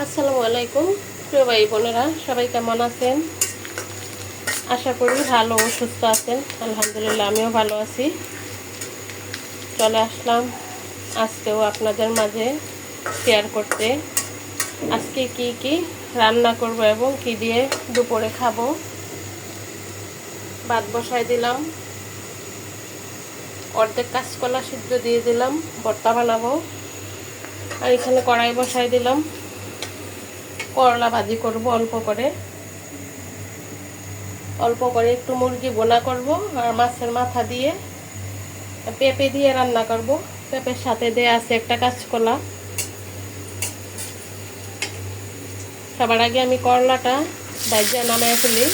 আসসালামু আলাইকুম প্রিয় ভাই বোনেরা, সবাই কেমন আছেন? আশা করি ভালো ও সুস্থ আছেন। আলহামদুলিল্লাহ, আমিও ভালো আছি। চলে আসলাম আজকেও আপনাদের মাঝে শেয়ার করতে আজকে কি রান্না করব এবং কি দিয়ে দুপুরে খাবো। ভাত বসাই দিলাম, অর্ধেক কাঁচকলা সিদ্ধ দিয়ে দিলাম, ভর্তা বানাবো। আর এখানে কড়াই বসাই দিলাম, করলা ভাজি করব অল্প করে একটু মুরগি বোনা করব আর মাছের মাথা দিয়ে পেঁপে দিয়ে রান্না করব। পেঁপের সাথে দেয়া আছে একটা কাঁচকলা। সবার আগে আমি করলাটা ভাজা নামায় ফেলি।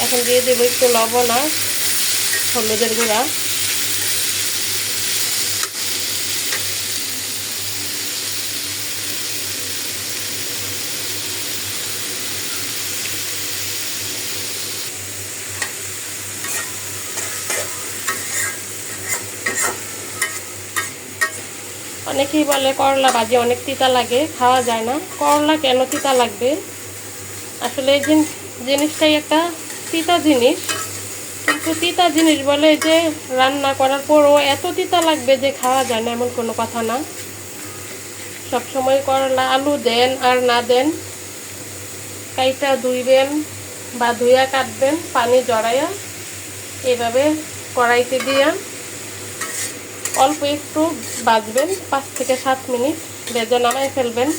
এখন দিয়ে দেবো একটু লবণ আর হলুদের গুঁড়া। অনেকেই বলে করলা ভাজি অনেক তিতা লাগে, খাওয়া যায় না। করলা কেন তিতা লাগবে? আসলে এই জিনিসটাই একটা তিতা জিনিস, কিন্তু তিতা জিনিস বলে যে রান্না করার পরও এত তিতা লাগবে যে খাওয়া যায় না, এমন কোনো কথা না। সবসময় করলা আলু দেন আর না দেন, কাইটা ধুইবেন বা ধুইয়া কাটবেন, পানি জড়াইয়া এভাবে কড়াইতে দিয়া অল্প একটু ভাজবেন, 5 থেকে 7 মিনিট ভেজে নামাই ফেলবেন।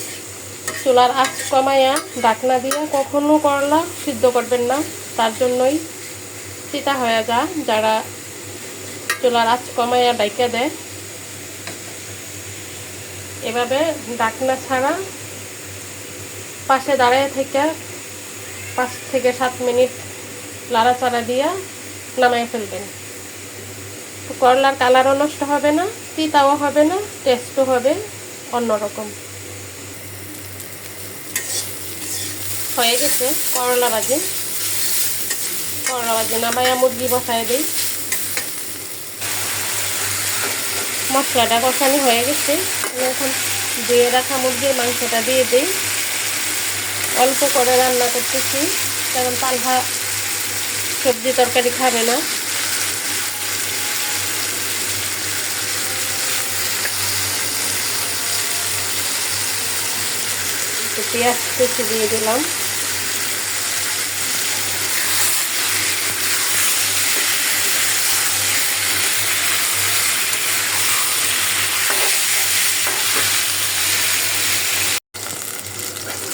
চুলার আঁচ কমাইয়া ঢাকনা দিয়ে কখনো করলা সিদ্ধ করবেন না, তার জন্যই তিতা হয়ে যায়। যারা চুলার আঁচ কমাইয়া ঢাইকা দেয়, এভাবে ঢাকনা ছাড়া পাশে দাঁড়ায় থেকে 5 থেকে 7 মিনিট লাড়াচাড়া দিয়া নামাই ফেলবেন। করলার কালারও নষ্ট হবে না, তিতাও হবে না, টেস্টও হবে অন্যরকম। হয়ে গেছে করলা ভাজি নামাইয়া মুরগি বসাই দিই। মশলাটা কষানো হয়ে গেছে, এখন ধুয়ে রাখা মুরগির মাংসটা দিয়ে দিই। অল্প করে রান্না করতেছি, কারণ পালহা সবজি তরকারি খাবে না। পেঁয়াজ কুচি দিয়ে দিলাম,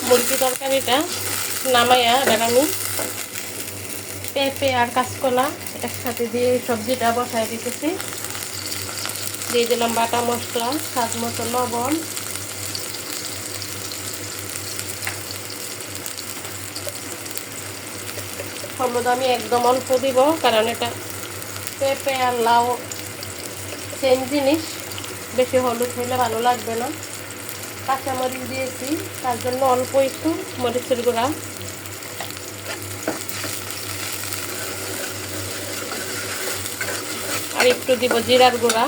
মুরগি তরকারিটা নামাইয়া এবার আমি পেঁপে আর কাঁচকলা একসাথে দিয়ে সবজিটা বসাই দিতেছি। দিয়ে দিলাম বাটা মশলা, স্বাদ মতো লবণ, হলুদ আমি একদম অল্প দিব, কারণ এটা পেঁপে আর লাউ সেম জিনিস, বেশি হলুদ হলে ভালো লাগবে না। কাঁচামরিচ দিয়েছি, তার জন্য অল্প একটু মরিচের গুঁড়া। আর একটু দিব জিরার গুঁড়া।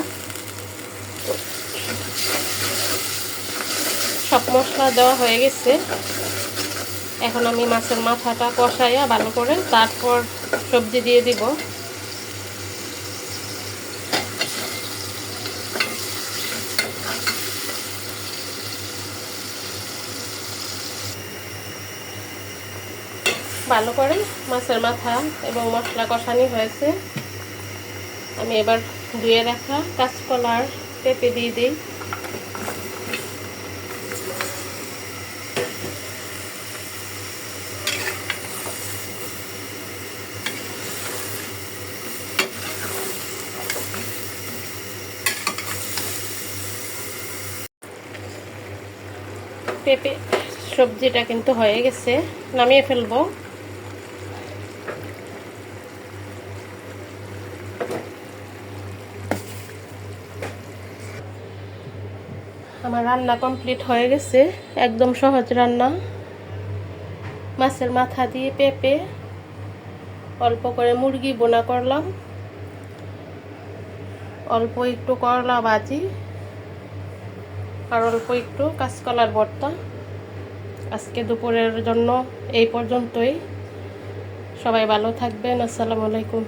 সব মশলা দেওয়া হয়ে গেছে। এখন আমি মাছের মাথাটা কষাইয়া ভালো করে তারপর সবজি দিয়ে দিব। ভালো করে মাছের মাথা এবং মশলা কষানি হয়েছে। আমি এবার ধুয়ে রাখা কাঁচকলার পেঁপে দিয়ে দিই। পেঁপে সবজিটা কিন্তু হয়ে গেছে, নামিয়ে ফেলবো। আমার রান্না কমপ্লিট হয়ে গেছে, একদম সহজ রান্না। মাছের মাথা দিয়ে পেঁপে, অল্প করে মুরগি বোনা করলাম, অল্প একটু করলা ভাজি, আর অল্প একটু কাঁচকলার ভর্তা। আজকে দুপুরের জন্য এই পর্যন্তই। সবাই ভালো থাকবেন। আসসালামু আলাইকুম।